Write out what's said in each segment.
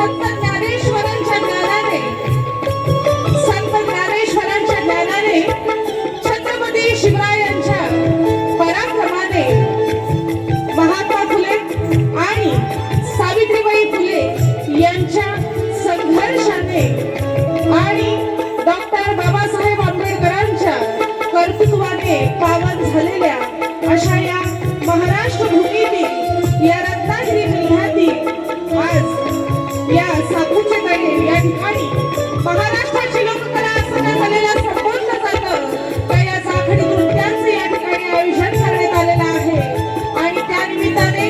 संत ज्ञानेश्वरांच्या ज्ञानाने छत्रपती शिवरायांच्या पराक्रमाने महात्मा फुले आणि सावित्रीबाई फुले यांच्या संघर्षाने आणि डॉक्टर बाबासाहेब आंबेडकरांच्या कर्तृत्वाने पावन झालेल्या अशा या महाराष्ट्र भूमीतील या रत्नागिरी जिल्ह्यातील आज या साधूचे गडे या ठिकाणी महाराष्ट्राची लोककला असं झालेल्या संपूर्ण जातं तर या साखळी नृत्यांचे या ठिकाणी आयोजन करण्यात आलेलं आहे आणि त्या निमित्ताने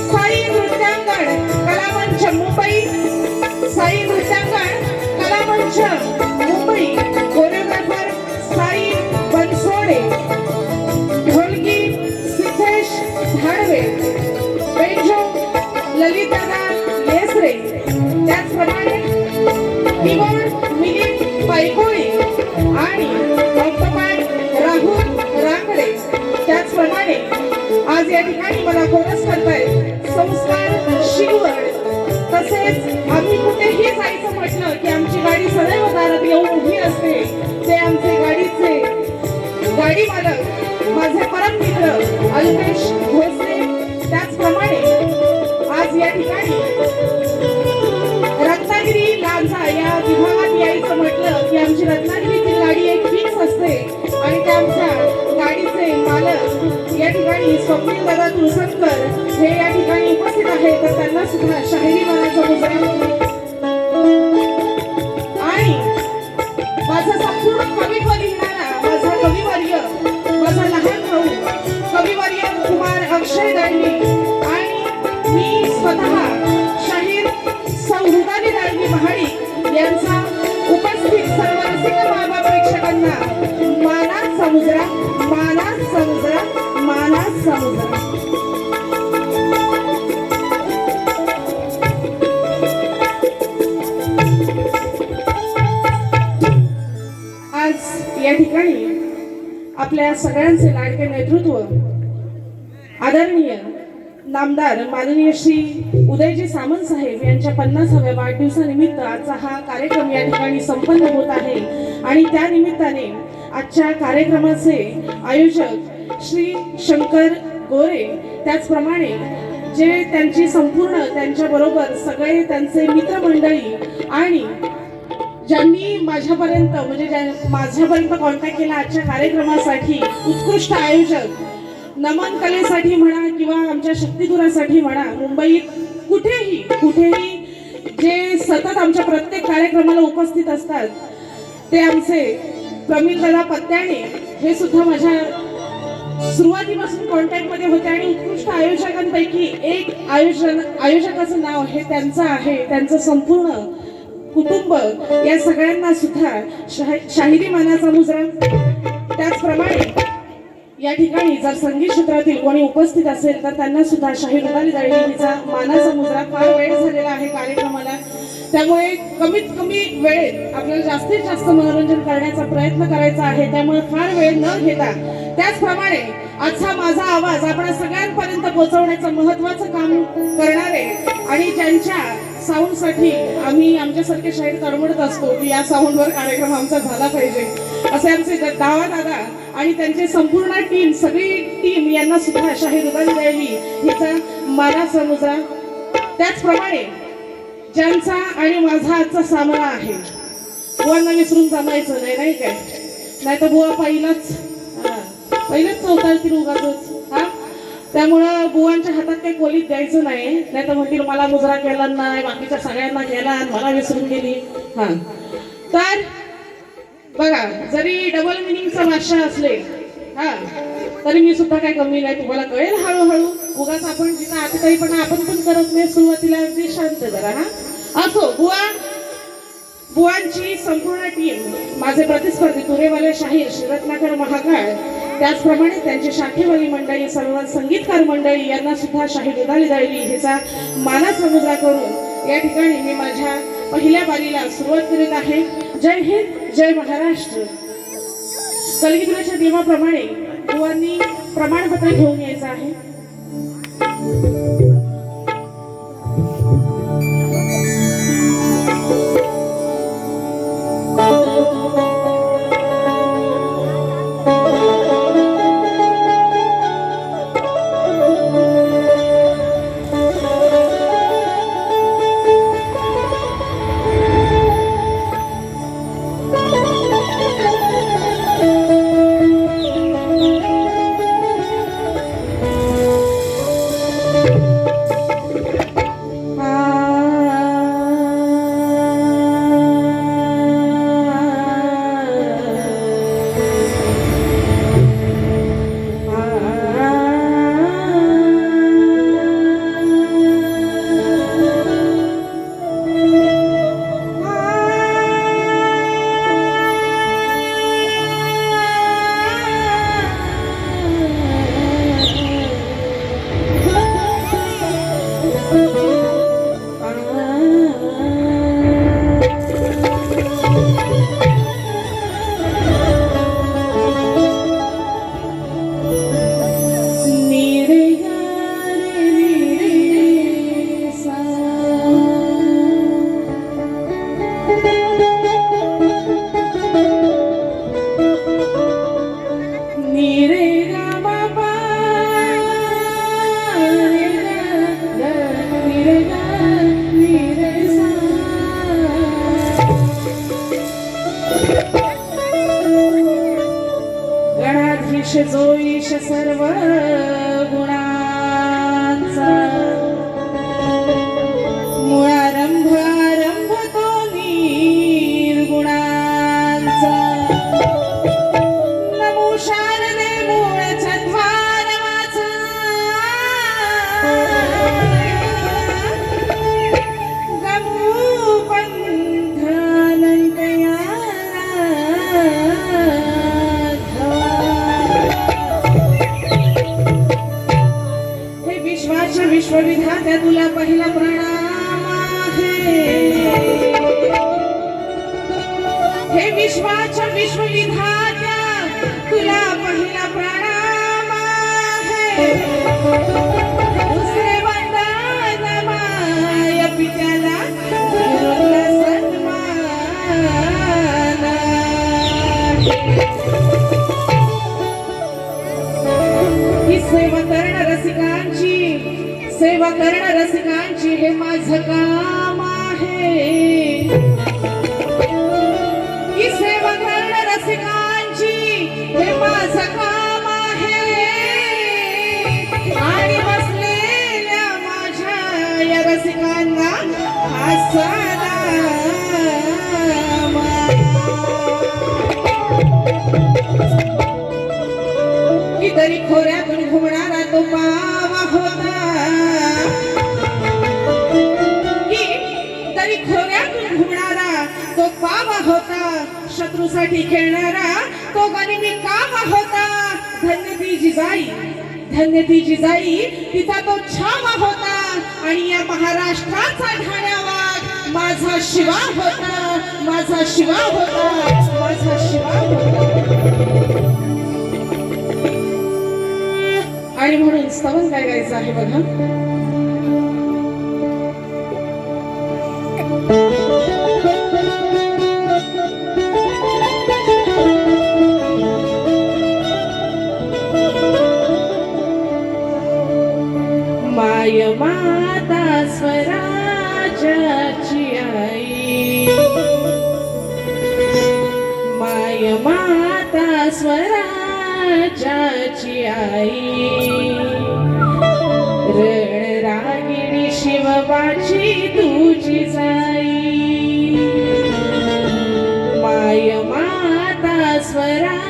साई नृत्यांगण कलामंच मुंबई साई नृत्यांगण कलामंच मुंबई कोरिओग्राफर साई बनसोडे ढोलकी सिद्धेश धाडवे बेंजो ललितदादा येसरे त्याचप्रमाणे कीबोर्ड मिलिंद पायकोळी आणि डॉक्टर राहुल राकडे त्याचप्रमाणे आज या ठिकाणी मला कोरस करताय संस्कार शिवड तसेच आम्ही कुठेही जायचं म्हटलं की आमची गाडी सदैव दारात येऊन उभी असते ते आमचे गाडीचे गाडी मालक माझे परम मित्र अल्पेश भोसले त्याचप्रमाणे आज या ठिकाणी रत्नागिरी लांजा या विभागात यायचं म्हटलं की आमची रत्नागिरीची गाडी एक फिक्स असते आणि त्या आमच्या गाडीचे मालक या ठिकाणी स्वप्नील दादा तुळसकर हे या ठिकाणी उपस्थित आहेत तर त्यांना सुद्धा शाहिरी मानाचा मुजरा आणि माझा संपूर्ण कवित्व लिहिणारा माझा कविवर्य माझा लहान भाऊ कविवर्य कुमार अक्षय दळवी आणि मी स्वतः शाहीर सौहृदानी दळवी महाडिक यांचा उपस्थित सर्व रसिक बाबा प्रेक्षकांना मानात समुद्रा मानात समुद्रा मानात समुद्रा आज या ठिकाणी आपल्या सगळ्यांचे लाडके नेतृत्व आदरणीय नामदार माननीय श्री उदयजी सामंत साहेब यांच्या 50व्या वाढदिवसानिमित्त आजचा हा कार्यक्रम या ठिकाणी संपन्न होत आहे आणि त्या निमित्ताने आजच्या कार्यक्रमाचे आयोजक श्री शंकर गोरे त्याचप्रमाणे जे त्यांची संपूर्ण त्यांच्याबरोबर सगळे त्यांचे मित्रमंडळी आणि ज्यांनी माझ्यापर्यंत कॉन्टॅक्ट केला आजच्या कार्यक्रमासाठी उत्कृष्ट आयोजक नमन कलेसाठी म्हणा किंवा आमच्या शक्तिधुरासाठी म्हणा मुंबईत कुठेही जे सतत आमच्या प्रत्येक कार्यक्रमाला उपस्थित असतात ते आमचे प्रमिल दादा पत्त्याने हे सुद्धा माझ्या सुरुवातीपासून कॉन्टॅक्टमध्ये होते आणि उत्कृष्ट आयोजकांपैकी एक आयोजकाचं नाव हे त्यांचं आहे त्यांचं संपूर्ण कुटुंब या सगळ्यांना सुद्धा शाहिरी मानाचा मुजरा त्याचप्रमाणे या ठिकाणी जर संगीत क्षेत्रातील कोणी उपस्थित असेल तर त्यांना सुद्धा शाहीर रुदाली दळवीचा मानाचा मुजरा फार वेळ झालेला आहे कार्यक्रमाला त्यामुळे कमीत कमी वेळेत आपल्याला जास्तीत जास्त मनोरंजन करण्याचा प्रयत्न करायचा आहे त्यामुळे फार वेळ न घेता त्याचप्रमाणे आजचा माझा आवाज आपण सगळ्यांपर्यंत पोहोचवण्याचं महत्त्वाचं काम करणारे आणि ज्यांच्या साऊंडसाठी आम्ही आमच्यासारखे शाहीर तडमडत असतो की या साऊंडवर कार्यक्रम आमचा झाला पाहिजे असे आमचे दावा दादा आणि त्यांचे संपूर्ण टीम सगळी टीम यांना सुद्धा शाहीर रुदाली दळवी हिचा मानाचा मुजरा त्याचप्रमाणे ज्यांचा आणि माझा आजचा सामना आहे बुवांना विसरून जमायचं नाही काय नाही तर बुवा पहिलंच चौथातील उगाच हा त्यामुळं बुवांच्या हातात काही कोलीत द्यायचं नाही तर म्हणतील मला मुजरा केला नाही बाकीच्या सगळ्यांना केला मला विसरून गेली हा तर बघा जरी डबल मिनिंगचा भाषा असले हा तरी मी सुद्धा काही कमी नाही तुम्हाला कळेल हळूहळू उगाच आपण जिथं आता काही पण आपण पण करत नाही सुरुवातीला अगदी शांत जरा हा असो बुवांची संपूर्ण टीम माझे प्रतिस्पर्धी तुरेवाले शाहीर श्रीरत्नाकर महाकाळ त्याचप्रमाणे त्यांची शाखेवाली मंडळी सर्व संगीतकार मंडळी यांना सुद्धा शाहीर रुदाली दळवी हिचा मानाचा मुजरा करून या ठिकाणी मी माझ्या पहिल्या बारीला सुरुवात करीत आहे जय हिंद जय महाराष्ट्र कलगीतुराच्या नियमाप्रमाणे बुवांनी प्रमाणपत्र घेऊन यायचं आहे विश्वाच्या विश्वविधात्या तुला पहिला प्रणाम आहे. दुसरे वंदन माय पित्याला गुरूंना सन्मान आहे. ही सेवा करणं रसिकांची हे माझं काम आहे. ही सेवा करणं रसिकांची हे माझं काम आहे. आणि बसलेल्या माझ्या या रसिकांना हा सलाम. कितीतरी खोऱ्यातून घुमणारा तो पावा होता. कितीतरी खोऱ्यातून घुमणारा तो पावा होता. शत्रूसाठी खेळणारा तो गनिमी कावा होता. धन्य ती जिजाई, धन्य ती जिजाई, तिचा तो छावा होता. आणि या महाराष्ट्राचा ठाण्यावाग माझा शिवा होता, माझा शिवा होता, माझा शिवा होता. आणि म्हणून स्तवन काय गायचं आहे बघा. माय माता स्वराज्याची आई, माय माता स्वराज्याची आई. रणरागिणी शिवबाची तुझी जाई. माय माता स्वराज्याची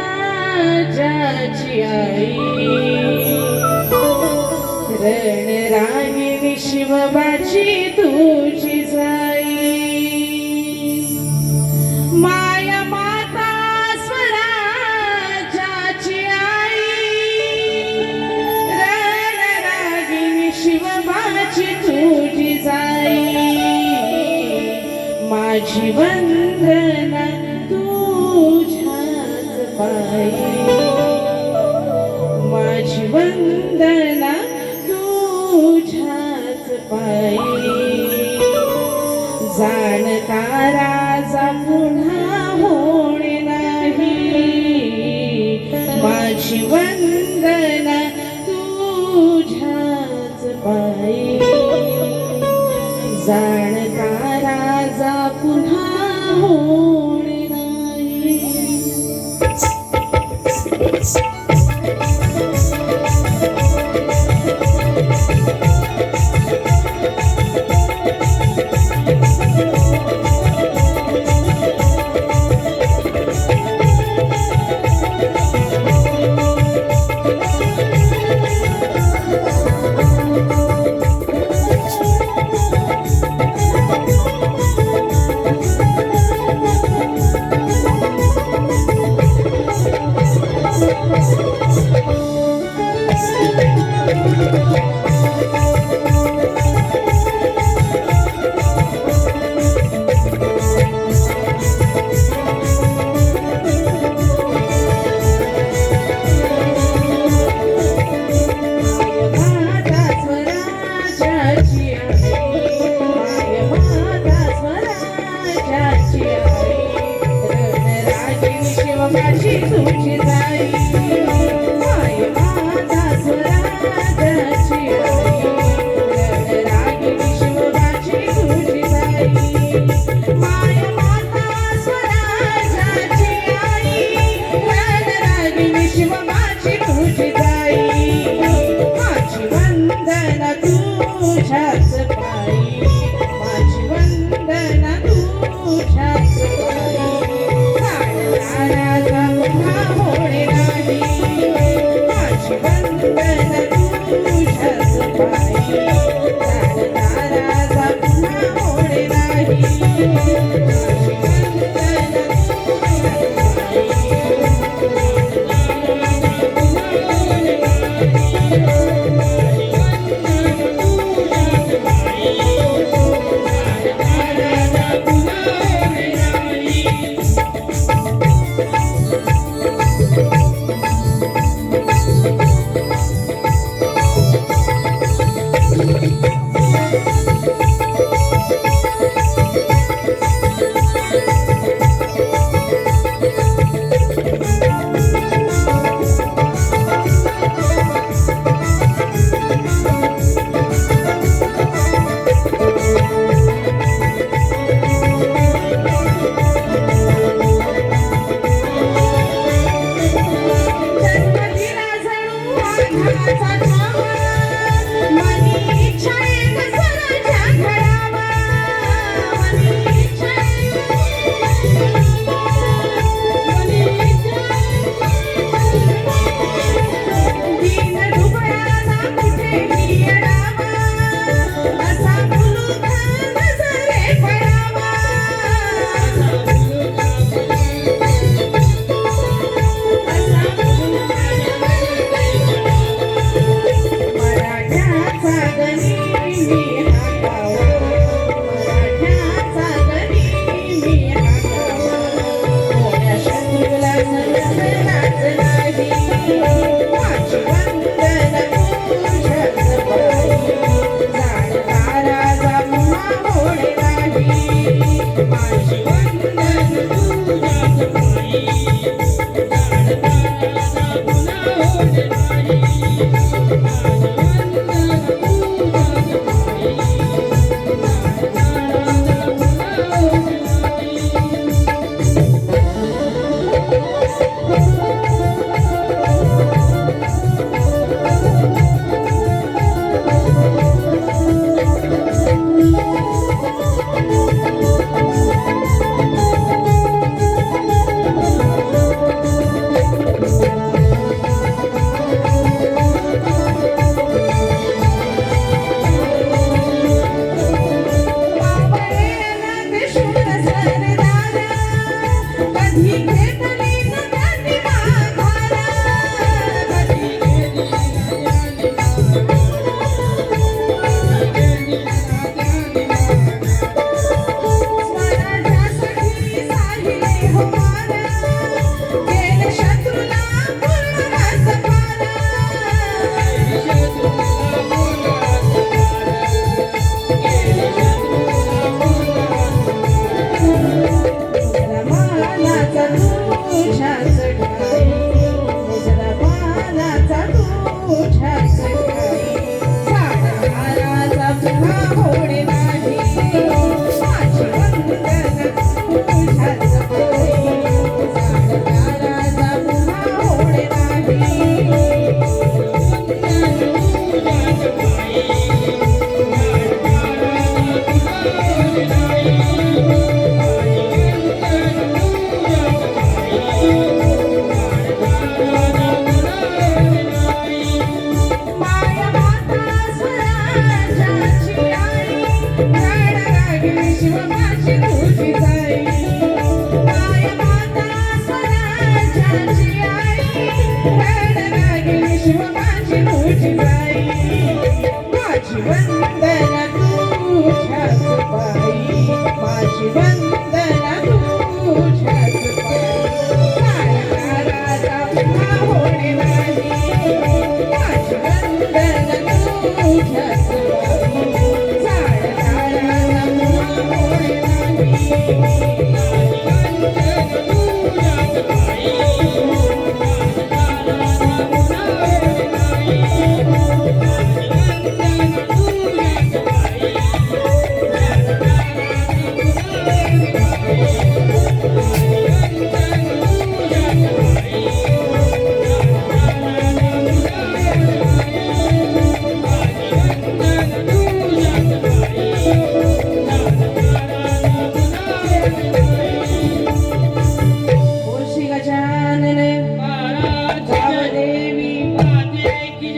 आई. रणरागिणी शिवबाची तुझी जाई. माया माता स्वराज्याची आई. रणरागिणी शिवबाची तुझी जाई. माझी वंदना तुझ्याच पायी. माझी वंदना तुझ्याच पायी. जाणता राजा पुन्हा होणे नाही. माझी वंदना तुझ्याच पायी. जाणता राजा पुन्हा होणे नाही.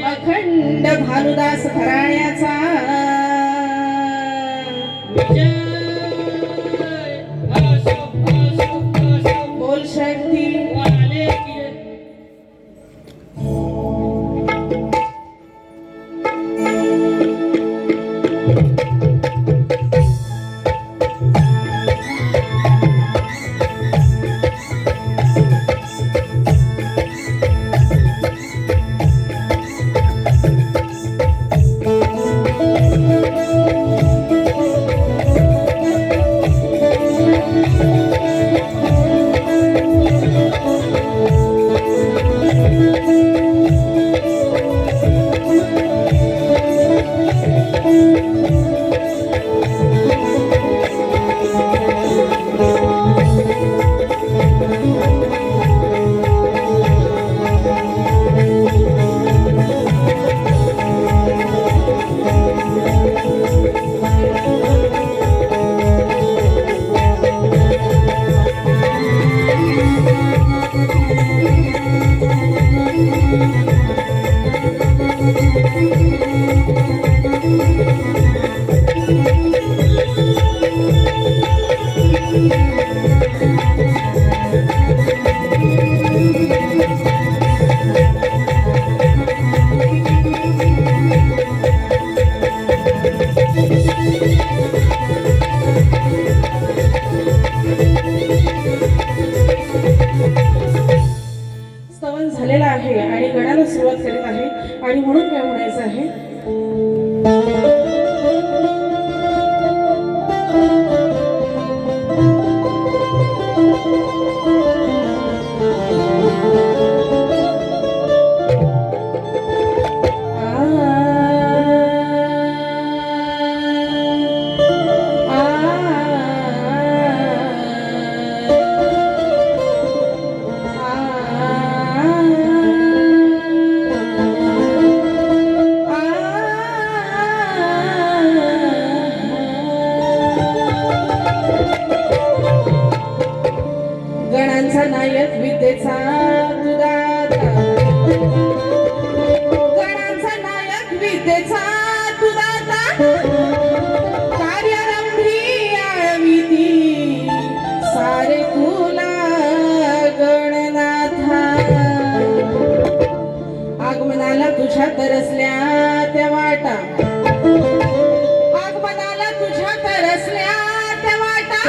अखंड भानुदास घराण्याचा बोल शक्ती स्तवन झालेला आहे आणि गणाला सुरुवात करीत आहे आणि म्हणून काय म्हणायचं आहे गणांचा नायक विद्येचा तुदाता गणांचा नायक विद्येचा तुदाता कार्यारंभी आळविती सारे तुला गणनाथा आगमनाला तुझ्या तरसल्या त्या वाटा आगमनाला तुझ्या तरसल्या त्या वाटा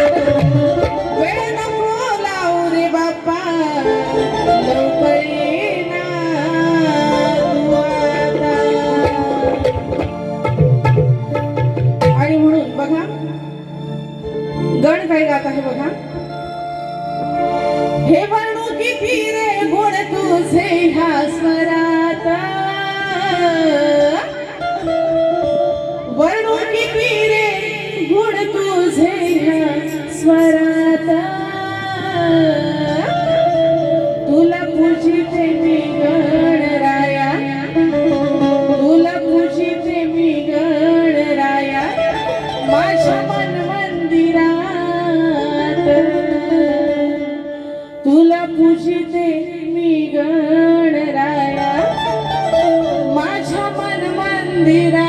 वेळ नको लावू रे बाप्पा लवकर ये ना तू आता. आणि म्हणून बघा गण काय गात आहे बघा हे वर्णू किती रे गुण तुझे ह्या स्वरात वर्णू किती रे गुण तुझे ह्या स्वरात तुला पूजिते मी गणराया तुला पूजिते मी गणराया माझ्या पूजिते मी गणराया माझ्या मन मंदिरात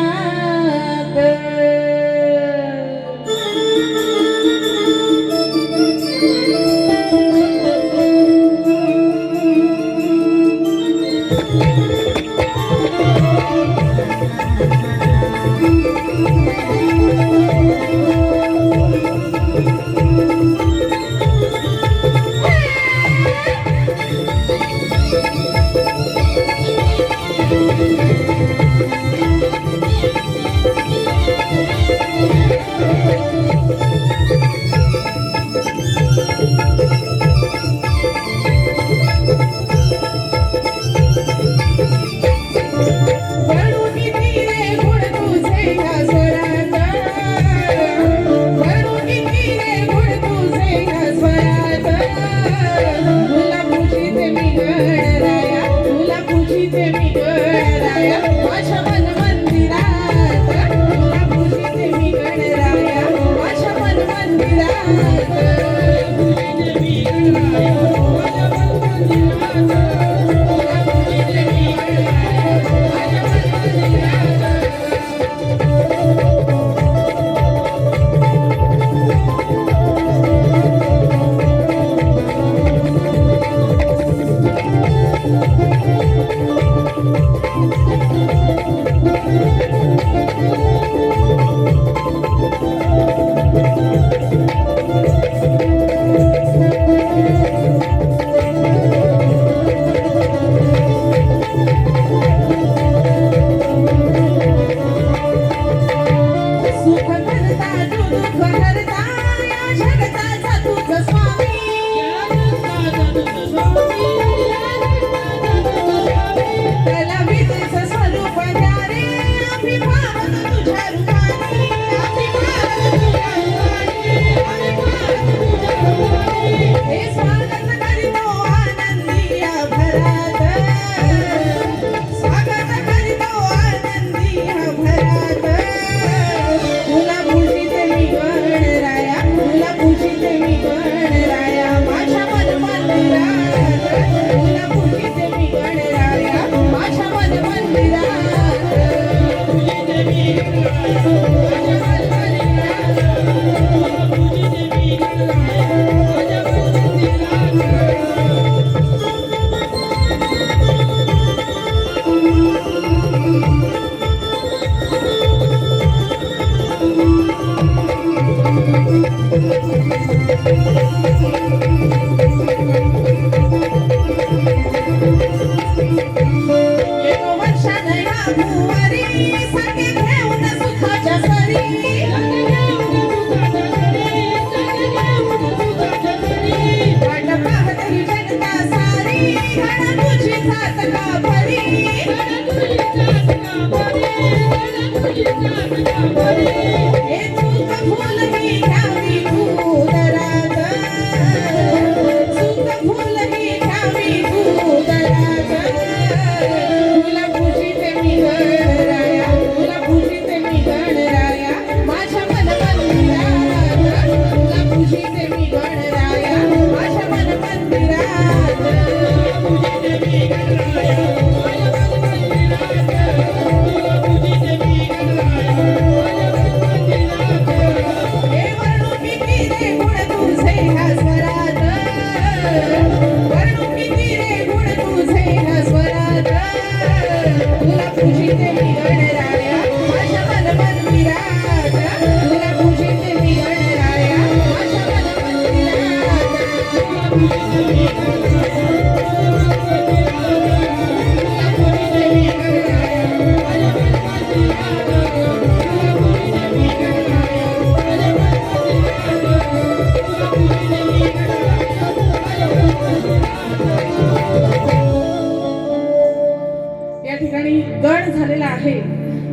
गड झालेला आहे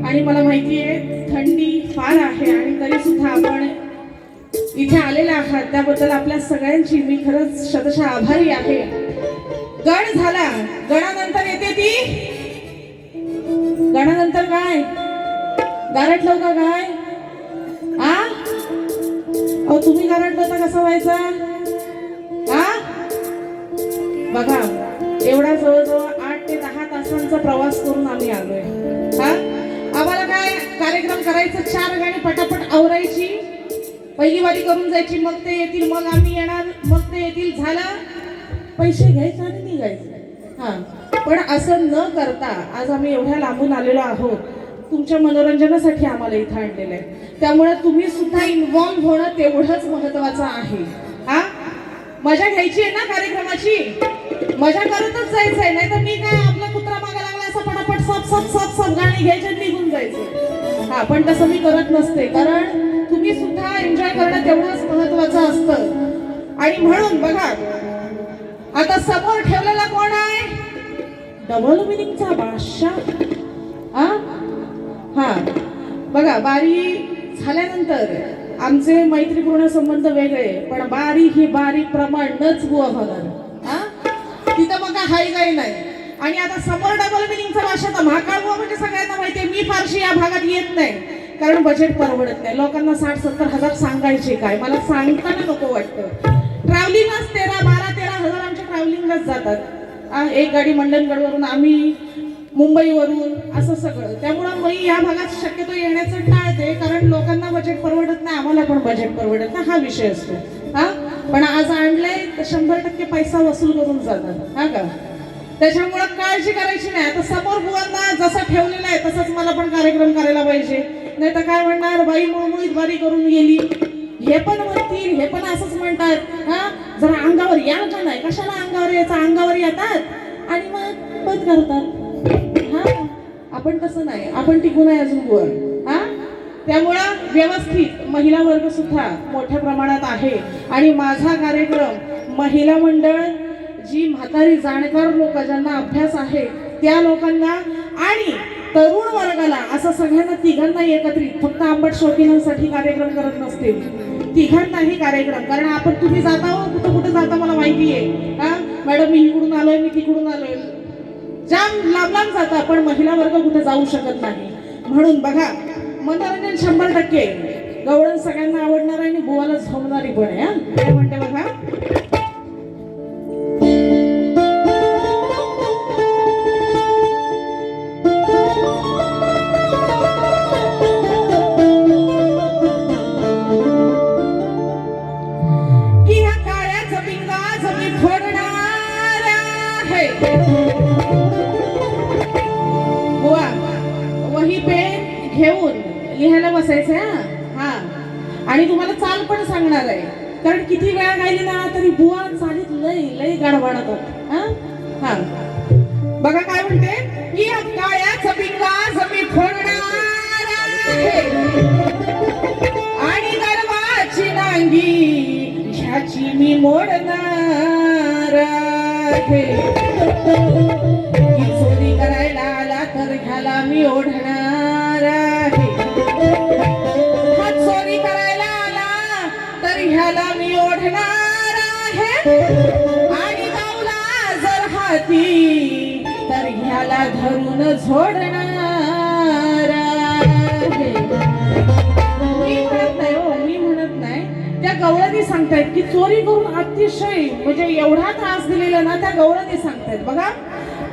आणि मला माहिती आहे थंडी फार आहे आणि तरी सुद्धा आपण इथे आलेला आहात त्याबद्दल आपल्या सगळ्यांची मी खरंच शतशः आभारी आहे. गड झाला, गडानंतर येते ती गडानंतर काय गारटलं का काय आ तुम्ही गारटलं तर कसं व्हायचा आ बघा एवढा जवळजवळ 8 ते 10 तासांचा प्रवास करून आम्ही आलोय. हा आम्हाला काय कार्यक्रम करायचं, 4 गाणी पटापट आवरायची, पहिली वारी करून जायची, मग ते येतील, मग आम्ही येणार, मग ते येतील, झालं, पैसे घ्यायचे आणि निघायचं. हा पण असं न करता आज आम्ही एवढ्या लांबून आलेलो आहोत, तुमच्या मनोरंजनासाठी आम्हाला इथं आणलेलं आहे. त्यामुळे तुम्ही सुद्धा इन्व्हॉल्व्ह होणं तेवढंच महत्वाचं आहे. हा मजा घ्यायची आहे ना कार्यक्रमाची, मजा करतच जायचं आहे, नाही तर मी काय आपला कुत्रा मागा लागला असं पटापट सप सप सप सप गाणी घ्यायचे निघून जायचं. हा पण तसं मी करत नसते, कारण तुम्ही सुद्धा एन्जॉय करणं तेवढंच महत्वाचं असतं. आणि म्हणून बघा आता समोर ठेवलेला कोण आहे, डबल मिनिंगचा बादशाह. हा बघा बारी झाल्यानंतर आमचे मैत्रीपूर्ण संबंध वेगळे, पण बारी ही बारी प्रमाणच बुवा होणार. हा तिथं बघा हाय काही नाही. आणि आता समोर डबल मिनिंगचा भाषा तर महाकाळ बुवा म्हणजे सगळ्यांना माहितीये. मी फारशी या भागात येत नाही, कारण बजेट परवडत नाही. लोकांना 60-70 हजार सांगायचे काय, मला सांगताना नको वाटतं. ट्रॅव्हलिंगच 12-13 हजार आमच्या ट्रॅव्हलिंगलाच जातात. एक गाडी मंडणगडवरून, आम्ही मुंबईवरून, असं सगळं. त्यामुळं मी या भागात शक्यतो येण्याचं टाळते, कारण लोकांना बजेट परवडत नाही, आम्हाला पण बजेट परवडत नाही, हा विषय असतो. हा पण आज आणलंय तर 100% पैसा वसूल करून जातात. हा का त्याच्यामुळं काळजी करायची नाही. आता समोर बुवांना जसं ठेवलेलं आहे तसंच मला पण कार्यक्रम करायला पाहिजे, नाही तर काय म्हणणार, बाई मुळमुळीत बारी करून गेली, हे पण म्हणतील, हे पण असंच म्हणतात. हा जरा अंगावर यायचं नाही, कशाला अंगावर यायचं, अंगावर येतात आणि मग बंद करतात. हा आपण तसं नाही, आपण टिकून आहे अजून बुवा. हा त्यामुळं व्यवस्थित महिला वर्ग सुद्धा मोठ्या प्रमाणात आहे. आणि माझा कार्यक्रम महिला मंडळ, जी म्हातारी जाणकार लोक, ज्यांना अभ्यास आहे त्या लोकांना आणि तरुण वर्गाला, असं सगळ्यांना तिघांना एकत्रित, फक्त आंबट शौकीनांसाठी कार्यक्रम करत नसते, तिघांनाही कार्यक्रम. कारण आपण तुम्ही जाता हो, कुठं कुठं जाता मला माहिती आहे. हा मॅडम मी इकडून आलोय, मी तिकडून आलोय, जाम लांब लांब जाता, पण महिला वर्ग कुठे जाऊ शकत नाही. म्हणून बघा मनोरंजन 100% गवळण सगळ्यांना आवडणार आहे आणि बुवाला झोमणारी पण आहे. काय म्हणते बघा, की ह्या काळ्याचा पिंगाच मी फोडणार आहे. बुवा वही पेन घेऊन लिहायला बसायचं. हा आणि तुम्हाला चाल पण सांगणार आहे, कारण किती वेळा गायली ना तरी बुवा चालीत लय लय गडबडतात. हा बघा काय म्हणते, की काळ्याचा पिंगाच मी फोडणार आहे आणि गडवाची नांगी ह्याची मी मोडणार आहे. चोरी करायला आला तर ह्याला मी ओढणार आहे. हा चोरी करायला आला तर ह्याला मी ओढणार आहे. आणि गावला जर हाती तर ह्याला धरून झोडणार आहे. मी म्हणत नाही हो, मी म्हणत नाही, त्या गवळणी सांगतायत की चोरी करून अतिशय म्हणजे एवढा त्रास दिलेला ना, त्या गवळणी सांगतायत. बघा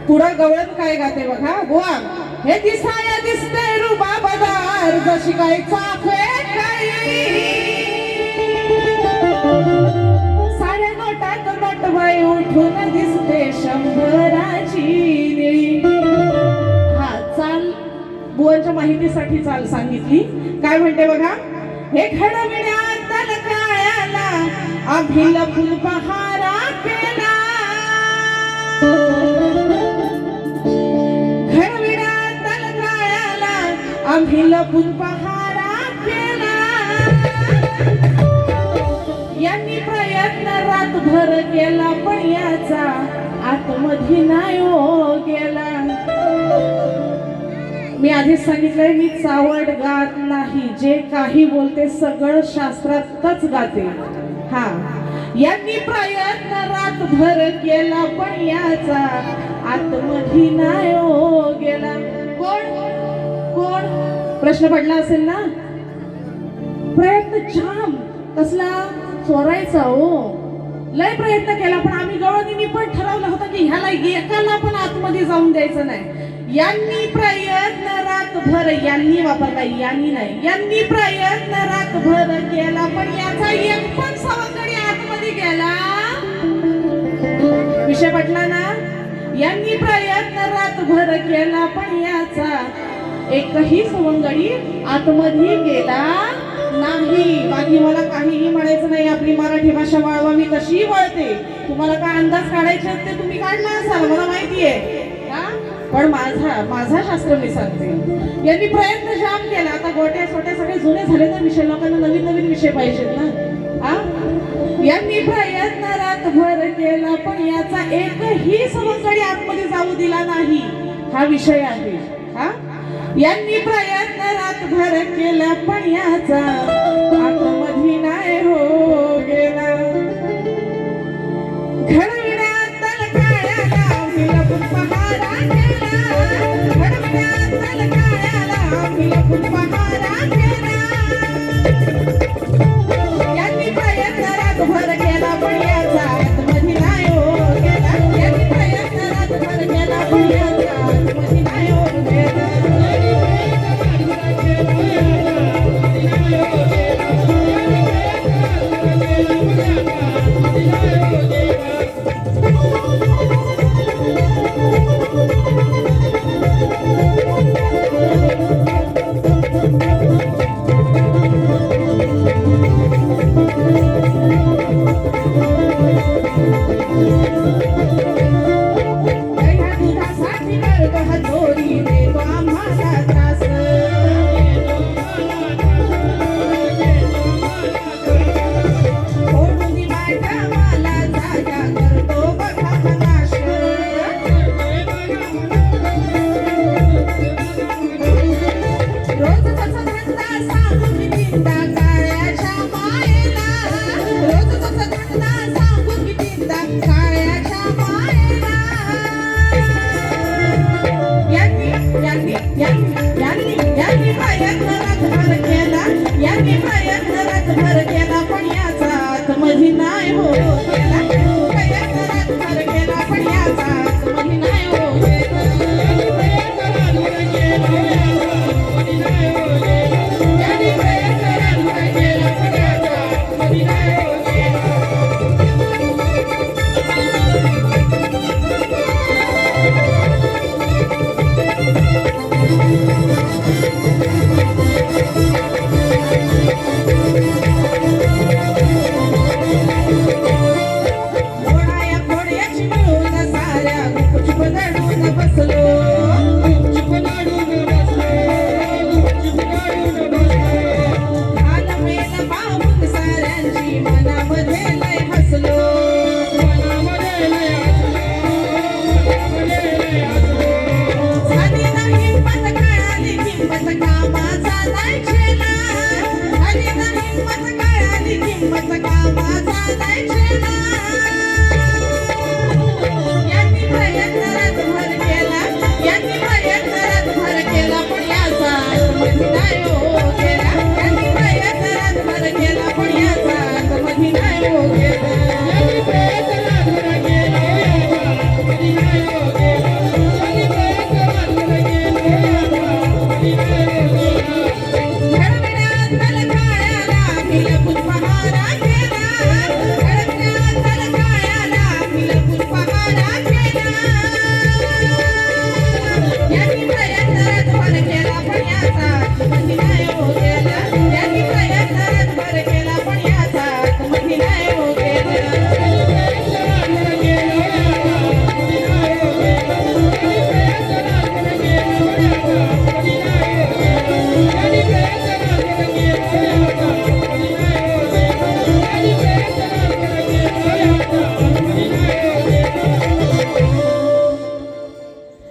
पुढं गवळण काय गाते बघा, बुवा हे दिसाया दिसते रुबाबदार, जशी काय चाफे काही, साऱ्या नोटात नोटबाई उठून दिसते 100ची निळी. हा चाल बुवांच्या माहितीसाठी चाल सांगितली. काय म्हणते बघा, हे खडविड्यात काळ्याला आम्ही लपून पहारा केला, खडविड्यात काळ्याला आम्ही लपून पहारा केला. यांनी प्रयत्न रातभर केला, पण याचा आतमध्ये नाही हो गेला. मी आधीच सांगितलंय, मी चावट गात नाही, जे काही बोलते सगळं शास्त्रातच गाते. हा यांनी प्रयत्न रातभर केला, पण याचा आतमध्ये नाही हो गेला. कोण कोण प्रश्न पडला असेल ना. प्रयत्न जाम कसला, चोरायचा हो, लय प्रयत्न केला, पण आम्ही गवळणींनी पण ठरवलं होतं की ह्याला एकाला पण आतमध्ये जाऊन द्यायचं नाही. यांनी प्रयत्न रातभर, यांनी वापरला, यांनी नाही, यांनी प्रयत्न रातभर केला, पण याचा एक पण सवंगडी आतमध्ये गेला. विषय पटला ना? यांनी प्रयत्न रातभर केला, पण याचा एकही सवंगडी आतमध्ये गेला नाही. बाकी मला काहीही म्हणायचं नाही. आपली मराठी भाषा वाळवा मी तशी वळते. तुम्हाला काय अंदाज काढायचे ते तुम्ही काढला असाल, मला माहिती आहे. पण माझा शास्त्र मी सांगते. यांनी प्रयत्न जाम केला. आता गोट्या छोट्या सगळे जुने झाले ना विषय, लोकांना नवीन नवीन विषय पाहिजेत ना. यांनी प्रयत्न रातभर केला, पण याचा एकही सवंगडी आतमध्ये जाऊ दिला नाही. हा विषय आहे. यांनी प्रयत्न रातभर केला, पण याचा आतमध्ये नाही हो गेला. घडविण्यात काळ्याला मिळपून पहारा केला, घडविण्यात काळ्याला मिळपून पहारा केला. यांनी प्रयत्न रातभर केला, पण याचा आतमध्ये नाही हो गेला. यांनी प्रयत्न रातभर केला, पण याचा आतमध्ये नाही हो गेला.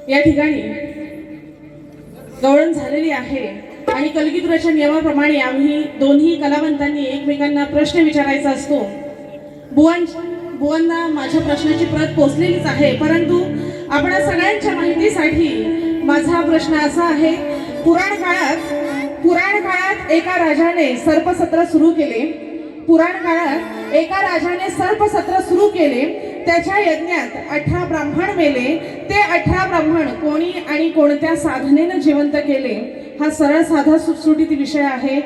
या ठिकाणी गवळण झालेली आहे आणि कलगीतुराच्या नियमाप्रमाणे आम्ही दोन्ही कलावंतांनी एकमेकांना प्रश्न विचारायचा असतो. बुवांना माझ्या प्रश्नाची प्रत पोचलेलीच आहे, परंतु आपणा सगळ्यांच्या माहितीसाठी माझा प्रश्न असा आहे. पुराण काळात एका राजाने सर्पसत्र सुरू केले. पुराण काळात एका राजाने सर्पसत्र सुरू केले. त्याच्या यज्ञात 18 ब्राह्मण मेले. ते 18 ब्राह्मण कोणी आणि कोणत्या साधनेनं जिवंत केले हा सरळ साधा सुटसुटीत विषय आहे.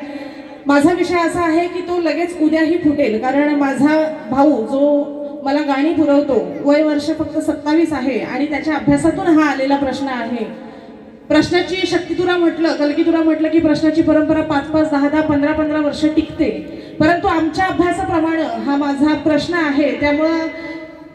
माझा विषय असा आहे की तो लगेच उद्याही फुटेल, कारण माझा भाऊ जो मला गाणी पुरवतो वय वर्ष फक्त 27 आहे आणि त्याच्या अभ्यासातून हा आलेला प्रश्न आहे. प्रश्नाची शक्तितुरा म्हटलं, कलगीतुरा म्हटलं की प्रश्नाची परंपरा 5-5, 10-10, 15-15 वर्ष टिकते. परंतु आमच्या अभ्यासाप्रमाणे हा माझा प्रश्न आहे. त्यामुळं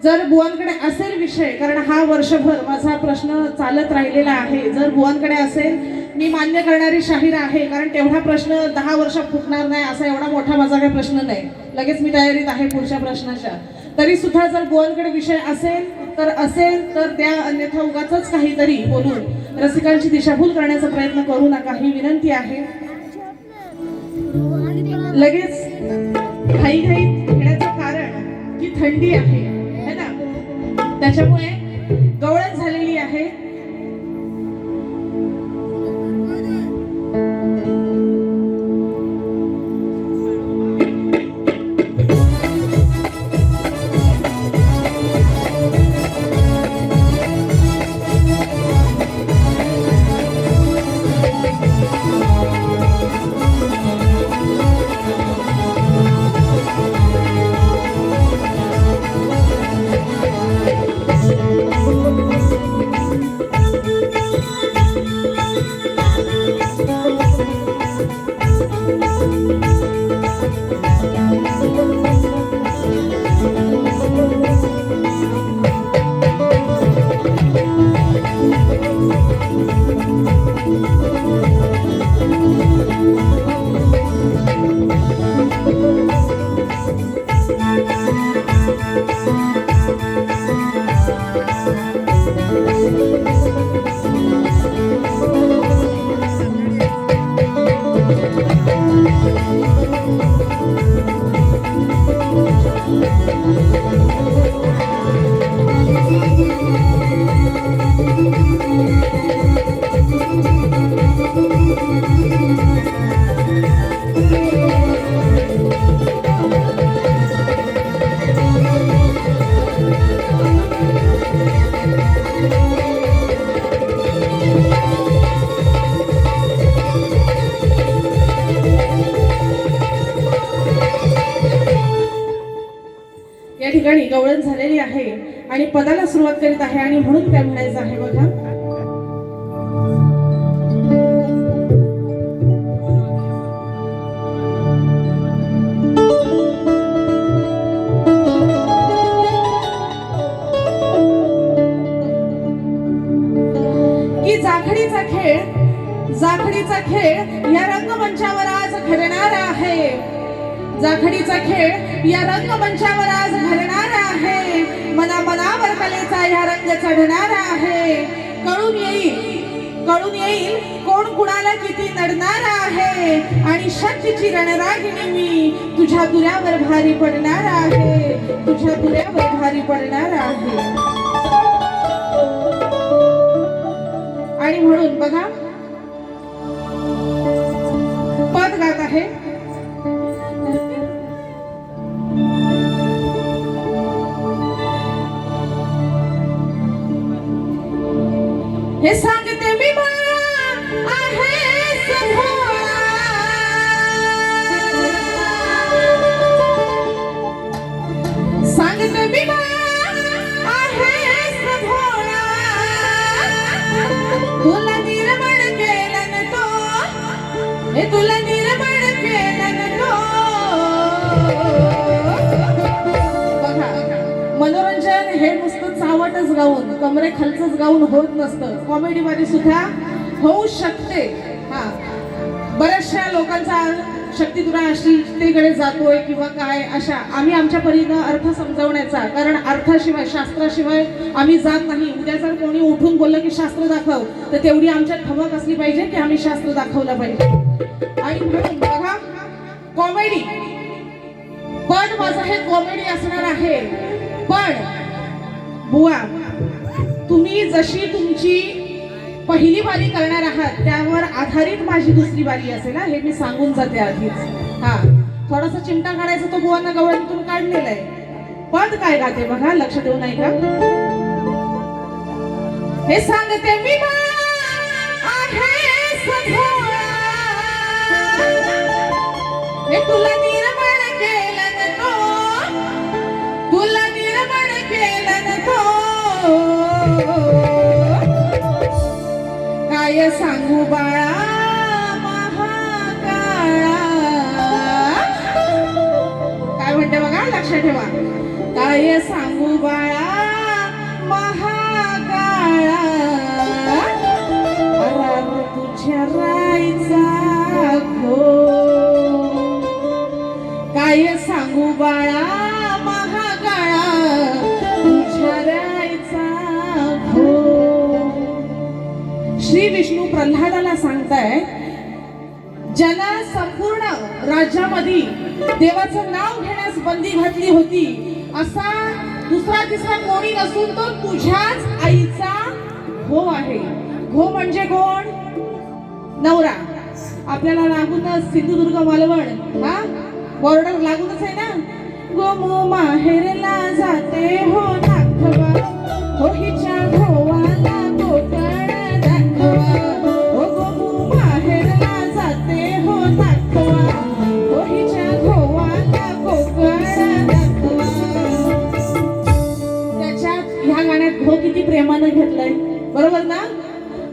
जर बुवांकडे असेल विषय, कारण हा वर्षभर माझा प्रश्न चालत राहिलेला आहे, जर बुवांकडे असेल मी मान्य करणारी शाहीर आहे. कारण तेवढा प्रश्न 10 वर्षात फुटणार नाही असा एवढा मोठा माझा काही प्रश्न नाही. लगेच मी तयारीत आहे पुढच्या प्रश्नाच्या. तरी सुद्धा जर बुवांकडे विषय असेल तर त्या, अन्यथा उगाचच काहीतरी बोलून रसिकांची दिशाभूल करण्याचा प्रयत्न करू नका ही विनंती आहे. लगेच घाईघाईत येण्याचं कारण की थंडी आहे है ना, त्याच्यामुळे गवळण झालेली आहे. या ठिकाणी गवळण झालेली आहे आणि पदाला सुरुवात करीत आहे आणि म्हणून काय म्हणायचं आहे बघा. की जाखडीचा खेळ या रंगमंचावर आज घडणार आहे. जाखडीचा खेळ या रंगमंचावर आज घडणार आहे. मनावर कलेचा या रंग चढणार आहे. कळून येईल कोण कुणाला किती नडणार आहे. आणि शक्तीची रणरागिणी मी तुझ्या दुऱ्यावर भारी पडणार आहे. तुझ्या दुऱ्यावर भारी पडणार आहे. आणि म्हणून बघा पद गात आहे. हे सांगते मी बाळा आहेस भोळा. सांगते मी बाळा आहेस भोळा. तुला निर्मळ केलं तो, हे तुला निर्मळ केलं तो. बघा मनोरंजन हे नुसतं चावटच गाऊन, कमरे खालचंच गाऊन होत नसतं. कॉमेडी मध्ये सुद्धा होऊ शकते. हा, बऱ्याचशा लोकांचा शक्तितुरा अश्लीलतेकडे जातोय किंवा काय, अशा आम्ही आमच्या परीनं अर्थ समजावण्याचा, कारण अर्थाशिवाय शास्त्राशिवाय आम्ही जात नाही. उद्या जर कोणी उठून बोललं की शास्त्र दाखव, तर तेवढी आमच्यात धमक असली पाहिजे की आम्ही शास्त्र दाखवलं पाहिजे. आणि म्हणून बघा कॉमेडी पण माझं हे कॉमेडी असणार आहे. पण बुवा तुम्ही जशी तुमची पहिली बारी करणार आहात त्यावर आधारित माझी दुसरी बारी असेल, हे मी सांगून जाते आधीच. हा, थोडासा चिमटा काढायचा तो बुवांना गवळणीतून काढलेला आहे. पद काय गाते बघा, लक्ष देऊ नाही का? हे सांगते मी हे तुला निर्माण केलं न तो, तुला निर्माण केलं न तो, काय सांगू बाळा महाकाळा. काय म्हणते बघा, लक्ष ठेवा. काय सांगू बाळा महाकाळा, तुझ्या राईचा काय सांगू बाळा महाकाळा, तुझ्या राईचा श्री विष्णू प्रल्हादाला सांगताय, ज्याला संपूर्ण राज्यामध्ये देवाचं नाव घेण्यास बंदी घातली होती, असा दुसरा तिसरा कोणी नसून तो तुझ्याच आईचा घो आहे. घो म्हणजे कोण? नवरा. आपल्याला लागूनच सिंधुदुर्ग मालवण हा बॉर्डर लागूनच आहे ना. गोमू माहेरला जाते हो दाखवा, हो हिच्या घोवाला कोकण दाखवा, हो गोमू माहेरला जाते हो दाखवा, हो हिच्या घोवाला कोकण दाखवा. त्याच्यात ह्या गाण्यात घो किती प्रेमानं घेतलंय, बरोबर ना?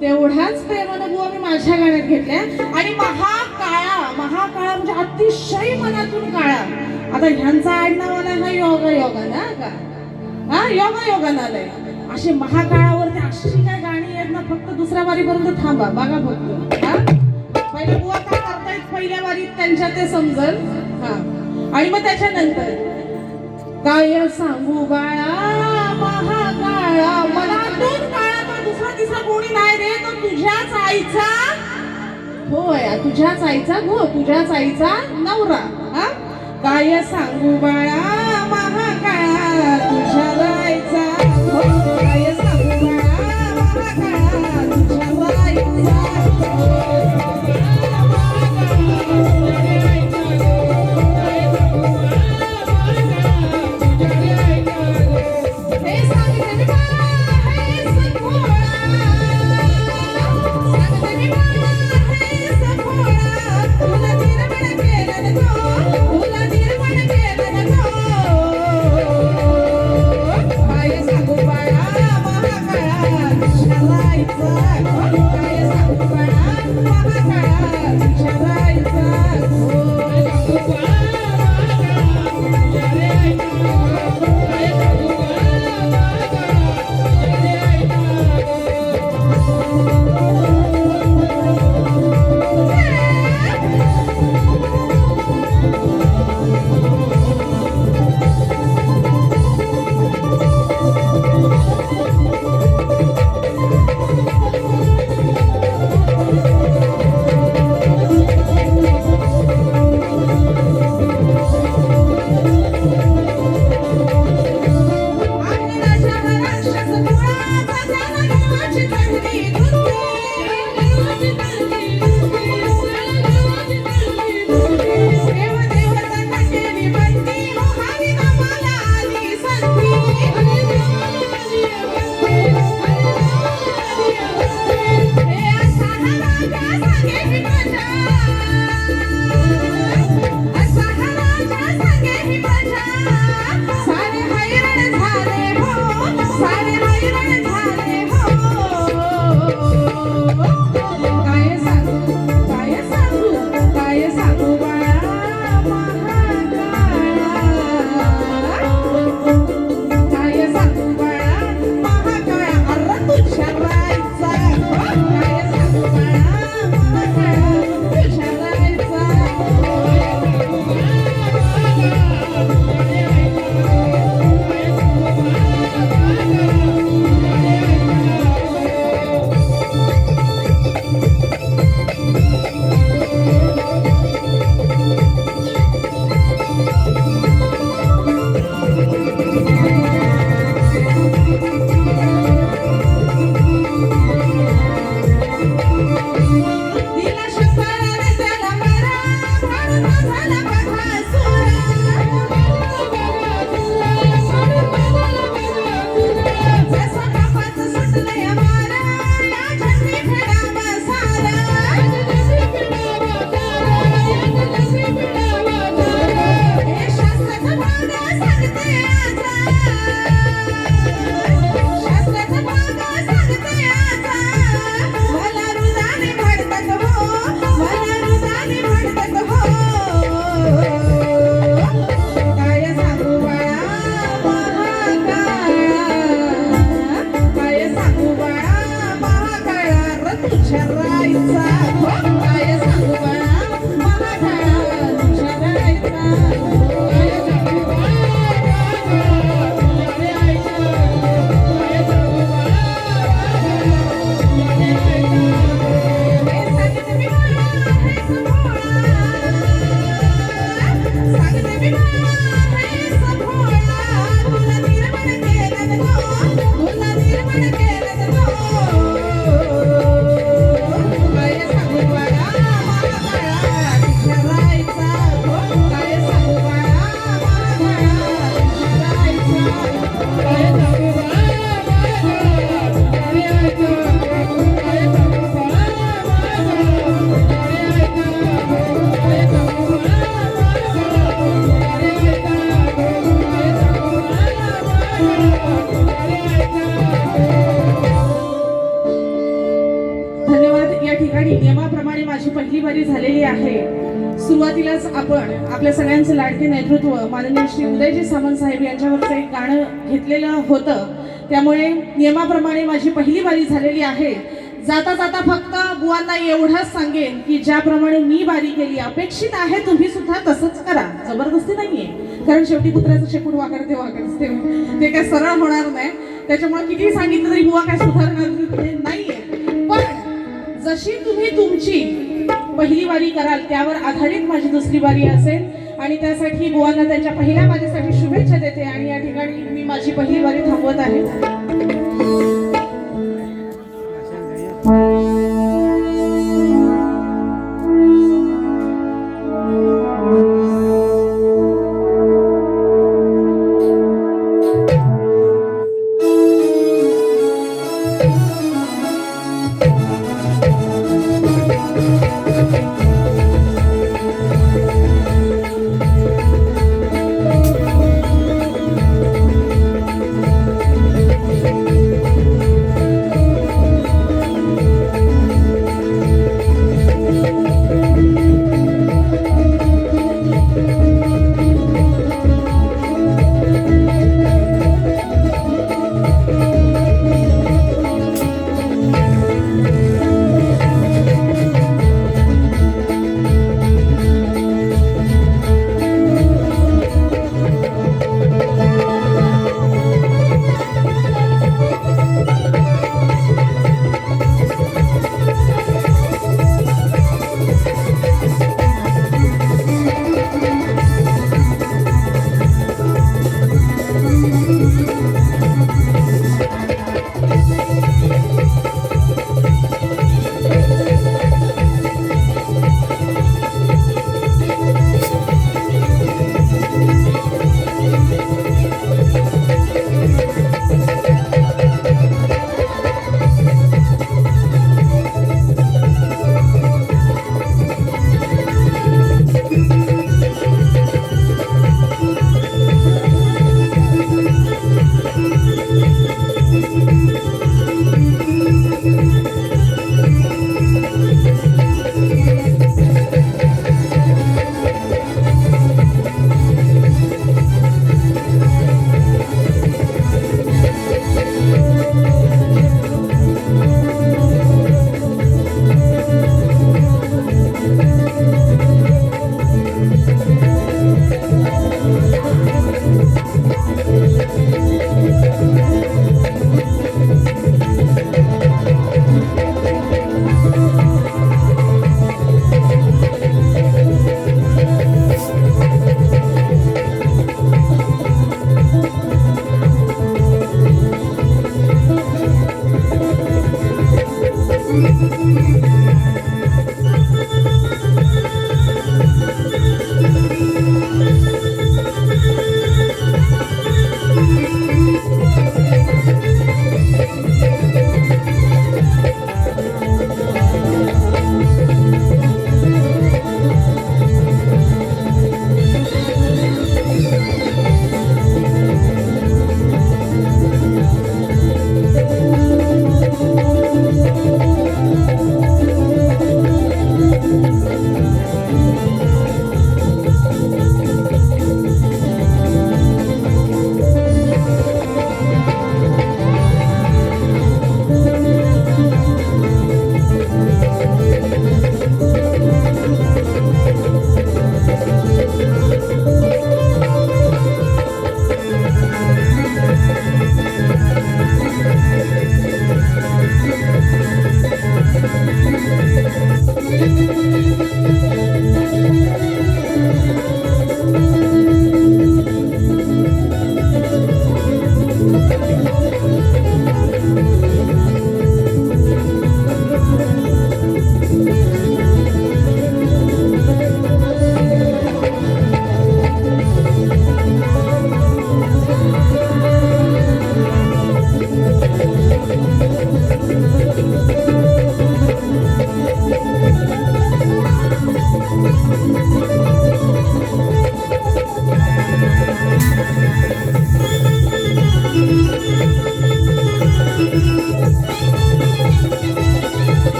तेवढाच प्रेमानं बुवा मी माझ्या गाण्यात घेतल्या. आणि महाकाळा, महाकाळा म्हणजे अतिशय मनातून काळा. आता ह्यांचा आडनावाला हा योगा योगा ना का, हा योगा योगा आलंय. असे महाकाळावरती अशी काय गाणी आहेत ना, फक्त दुसऱ्या वारीपर्यंत थांबा बघा फक्त. हा पहिल्या बुवा काय करतायत पहिल्या वारीत त्यांच्या ते समजल. हा आणि मग त्याच्यानंतर काय सांगू बाळा महाकाळा, मनातून काळा दुसरा तिसरा कोणी नाही रे, तो तुझ्याच आईचा होय, तुझ्याच आईचा घो, तुझ्याच आईचा नवरा. हा काय सांगू बाळा महाकाळा, तुझ्या आईचा घो, काय सांगू बाळा महाकाळा, तुझ्या आईचा महाकाळा सुरुवातीलाच आपण आपल्या सगळ्यांचे लाडके नेतृत्व माननीय श्री उदयजी सामंत साहेब यांच्यावरचं एक गाणं घेतलेलं होतं. त्यामुळे नियमाप्रमाणे माझी पहिली वारी झालेली आहे. जाता जाता फक्त बुवांना एवढंच सांगेन की ज्याप्रमाणे मी वारी केली अपेक्षित आहे तुम्ही सुद्धा तसंच करा. जबरदस्ती नाहीये, कारण शेवटी कुत्र्याचं शेपूट वाकडते वाकडते ते काय सरळ होणार नाही. त्याच्यामुळे किती सांगितलं तरी बुवा काय सुधारणार नाहीये. पण जशी तुम्ही तुमची पहिली वारी कराल त्यावर आधारित माझी दुसरी वारी असेल आणि त्यासाठी बुवांना त्यांच्या पहिल्या वारीसाठी शुभेच्छा देते आणि या ठिकाणी मी माझी पहिली वारी थांबवत आहे.